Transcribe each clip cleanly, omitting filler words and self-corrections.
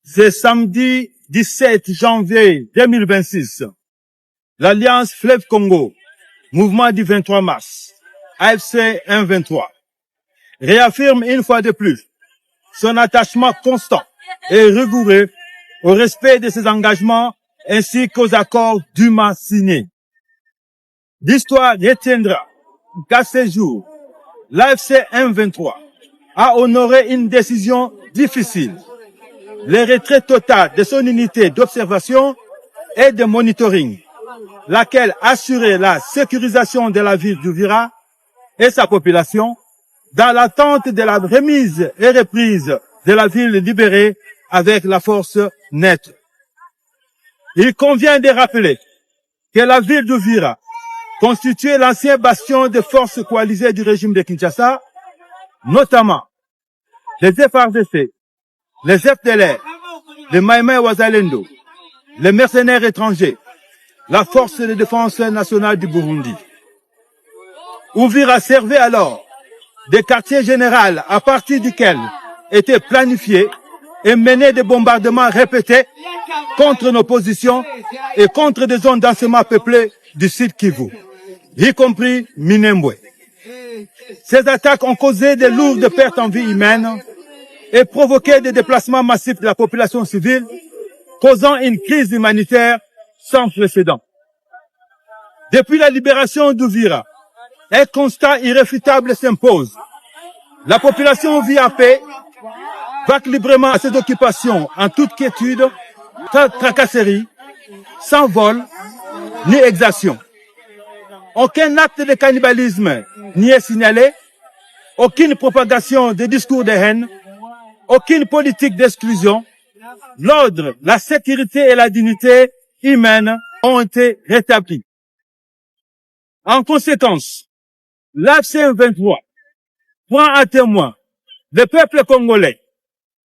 Ce samedi 17 janvier 2026, l'Alliance Fleuve Congo, mouvement du 23 mars, AFC 123, réaffirme une fois de plus son attachement constant et rigoureux au respect de ses engagements ainsi qu'aux accords dûment signés. L'histoire retiendra qu'à ce jour, l'AFC 123 a honoré une décision difficile, le retrait total de son unité d'observation et de monitoring, laquelle assurait la sécurisation de la ville d'Uvira et sa population dans l'attente de la remise et reprise de la ville libérée avec la force nette. Il convient de rappeler que la ville d'Uvira constituait l'ancien bastion de forces coalisées du régime de Kinshasa, notamment les FARDC, les FDLR, les Maïmaï Wazalendo, les mercenaires étrangers, la force de défense nationale du Burundi. Uvira servait alors de quartier général à partir duquel étaient planifiés et menés des bombardements répétés contre nos positions et contre des zones densément peuplées du sud Kivu, y compris Minembwe. Ces attaques ont causé de lourdes pertes en vie humaine et provoqué des déplacements massifs de la population civile, causant une crise humanitaire sans précédent. Depuis la libération d'Uvira, un constat irréfutable s'impose. La population vit en paix, vaque librement à ses occupations en toute quiétude, sans tracasserie, sans vol, ni exaction. Aucun acte de cannibalisme n'y est signalé, aucune propagation de discours de haine, aucune politique d'exclusion. L'ordre, la sécurité et la dignité humaine ont été rétablis. En conséquence, l'AFC 23 prend à témoin le peuple congolais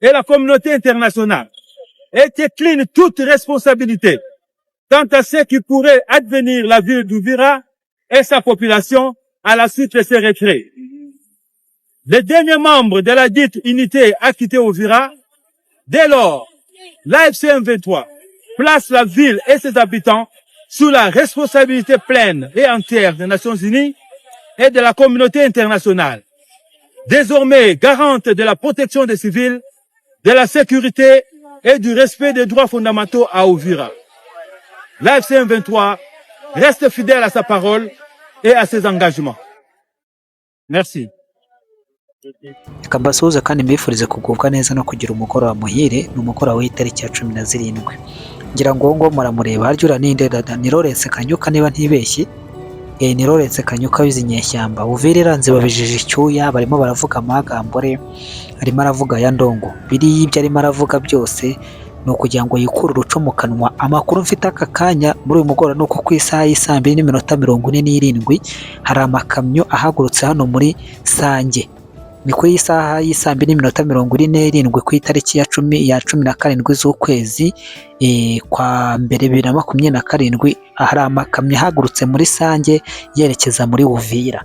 et la communauté internationale et décline toute responsabilité quant à ce qui pourrait advenir la ville d'Uvira et sa population à la suite de ces retraits. Les derniers membres de la dite unité a quitté Uvira. Dès lors, l'AFC 23 place la ville et ses habitants sous la responsabilité pleine et entière des Nations Unies et de la communauté internationale, désormais garante de la protection des civils, de la sécurité et du respect des droits fondamentaux à Uvira. L'AFC 23 reste fidèle à sa parole et à ses engagements. Merci. Reka mbasuhuze kandi mbifurize kugubwa neza no kugira umugoroba muhire. Ni umugoroba w'itariki ya 17. Ngira ngo muramureba harya ninde dada ni Lawrence Kanyuka niba ntibeshye. Ni Lawrence Kanyuka w'izinyeshyamba. Uvira iranze babijije icyuya, barimo baravuga amagambore, arimo aravuga ya ndongo. Biri ibyo arimo aravuga byose no kugira ngo yikure uruco mu kanwa. Amakuru mfite aka kanya muri uyu mugoroba nuko ku isaha y'isa 2:47 hari amakamyo ahagurutse hano muri Sange. Ni ku isaha y'isa 2:47 ku itariki ya 17 z'ukwezi kwa mbere 2027 hari amakamyo ahagurutse muri Sange yerekeza muri Uvira.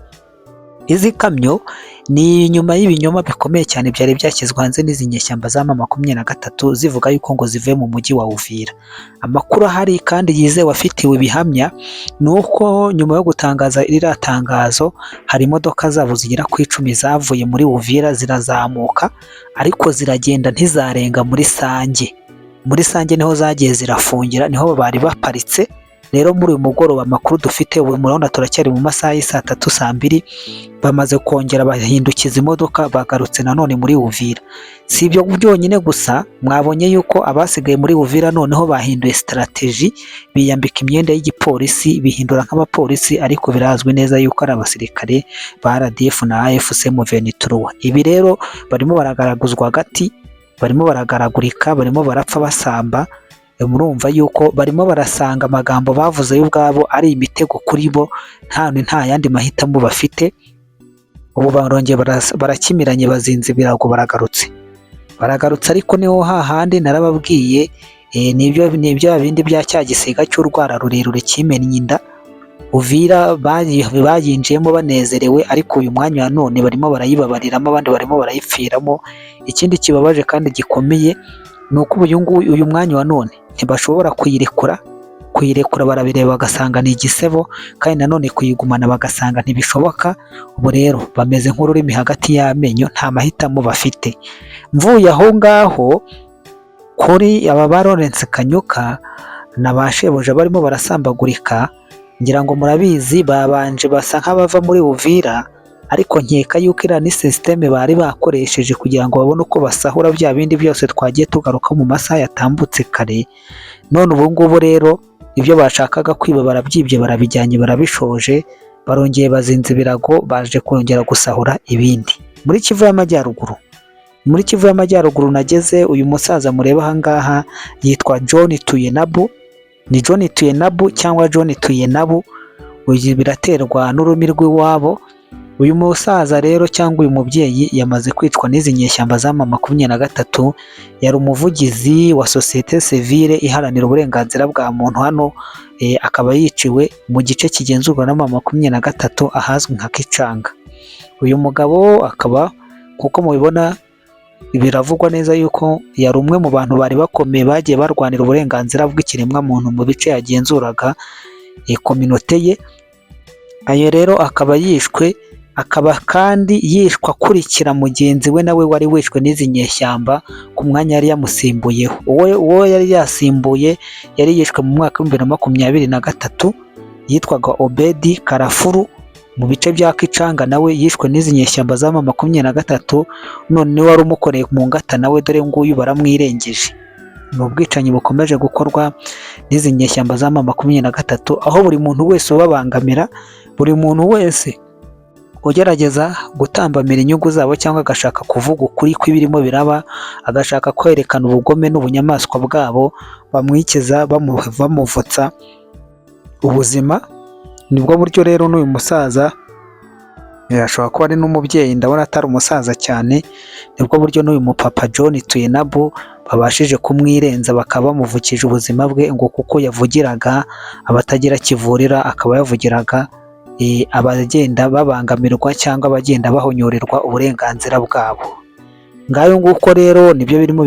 Izi kamyo ni nyuma y'ibinyoma bikomeye cyane byari byashyizwe hanze n'izinyeshyamba za M23 zivuga yuko ngo zivuye mu mujyi wa Uvira. Amakuru ahari kandi yizewe afitiwe ibihamya nuko nyuma yo gutangaza iri tangazo hari imodoka zabo zigera ku 10 zavuye muri Uvira zirazamuka ariko ziragenda ntizarenga muri Sange. Muri Sange niho zagiye zirafungira, niho bari baparitse. Rero muri uyu mugoroba amakuru dufite ubu murabona turacyari mu masaha y'isa 3 saa 2 bamaze kongera bahindukiza imodoka bagarutse nanone muri Uvira. Si ibyo byonyine gusa, mwabonye yuko abasigaye muri Uvira noneho bahinduye strategy, biyambika imyenda y'igipolisi, bihindura nk'abapolisi ariko birazwi neza yuko ari abasirikare ba RDF na AFC M23. Ibi rero barimo baragaraguzwa hagati, barimo baragaragurika, barimo barapfa basamba. Murumva yuko barimo barasanga amagambo bavuze y'ubwabo ari imitego kuri bo, nta yandi mahitamo bafite. Ubu barongeye barakimiranye bazinze birago baragarutse ariko niho hahandi narababwiye nibyo bindi bya cyagisiga cy'urwara rurerure kimennye inda. Uvira bayinjiyemo banezerewe ariko uyu mwanya wa none barimo barayibabariramo, abandi barimo barayipfiramo. Ikindi kibabaje kandi gikomeye ni uko uyu mwanya wa none ntibashobora kuyirekura barabireba bagasanga ni igisebo, kandi nanone kuyigumana bagasanga ntibishoboka. Ubu rero bameze nk'ururimi hagati y'amenyo, nta mahitamo bafite. Mvuye aho ngaho kuri aba ba Lawrence Kanyuka na ba shebuja barimo barasambagurika, ngira ngo murabizi babanje basa nk'abava muri Uvira, ariko nkeka yuko iriya ni sisiteme bari bakoresheje kugira ngo babone uko basahura bya bindi byose twagiye tugaruka mu masaha yatambutse kare. None ubu ngubu rero ibyo bashakaga kwiba barabyibye, barabijyanye, barabishoje, barongeye bazinze ibirago, baje kongera gusahura ibindi. Muri Kivu y'Amajyaruguru nageze, uyu musaza mureba aha ngaha yitwa John Tuyenabu. Ni John Tuyenabu cyangwa John Tuyenabu, uyu biraterwa n'ururimi rw'iwabo. Uyu musaza rero cyangwa uyu mubyeyi yamaze kwicwa n'izi nyeshyamba za M23. Yari umuvugizi wa sosiyete sivile iharanira uburenganzira bwa muntu hano, akaba yiciwe mu gice kigenzurwa na M23 ahazwi nka Kicanga. Uyu mugabo akaba kuko mubibona biravugwa neza yuko yari umwe mu bantu bari bakomeye bagiye barwanira uburenganzira bw'ikiremwa muntu mu bice yagenzuraga kominote ye. Ayo rero akaba yishwe, akaba kandi yishwa akurikira mugenzi we nawe wari wishwe n'izi nyeshyamba ku mwanya yari yamusimbuyeho. Uwo yari yasimbuye yari yishwe mu mwaka wa 2023, yitwaga Obedi Karafuru mu bice bya Kicanga, nawe yishwe n'izi nyeshyamba za M23. None wari umukoreye mu ngata nawe dore nguyu baramwirengeje. Ni ubwicanyi bukomeje gukorwa n'izi nyeshyamba za M23, aho buri muntu wese ubabangamira, buri muntu wese ugerageza gutambamira inyungu zabo cyangwa agashaka kuvuga ukuri kw'ibirimo biraba, agashaka kwerekana ubugome n'ubunyamaswa bwabo, bamwikiza bamuvutsa ubuzima. Nibwo buryo rero n'uyu musaza, ashobora kuba ari n'umubyeyi, ndabona atari umusaza cyane, nibwo buryo n'uyu mupapa John Tuyenabu babashije kumwirenza, bakaba bamuvukije ubuzima bwe, ngo kuko yavugiraga abatagira kivurira, akaba yavugiraga abagenda babangamirwa cyangwa abagenda bahonyorerwa uburenganzira bwabo. Ngayo nguko rero nibyo birimo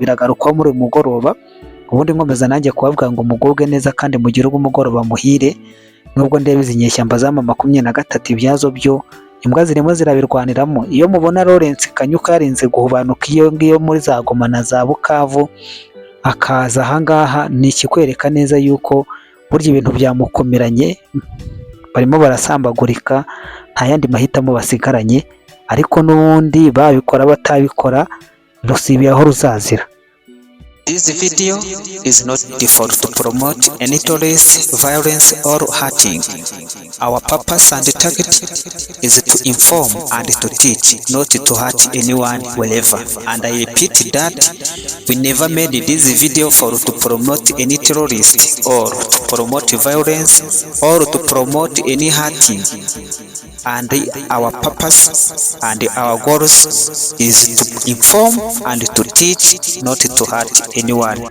biragarukwa muri uyu mugoroba. Ubundi nkomeza nanjye kubabwira ngo mugubwe neza kandi mugire umugoroba muhire. Nubwo ndeba izi nyeshyamba za M23 ibyazo byo imbwa zirimo zirabirwaniramo. Iyo mubona Lawrence Kanyuka yarinze guhubanuka iyo ngiyo muri za Goma na za Bukavu akaza aha ngaha, ni ikikwereka neza yuko burya ibintu byamukomeranye, barimo barasambagurika, nta yandi mahitamo basigaranye. Ariko n'ubundi babikora batabikora, rusibiye aho ruzazira. This video is not default to promote any terrorist, violence or hurting. Our purpose and target is to inform and to teach, not to hurt anyone wherever. And I repeat that we never made this video to promote any terrorist or to promote violence or to promote any hurting. And our purpose and our goals is to inform and to teach, not to hurt anyone.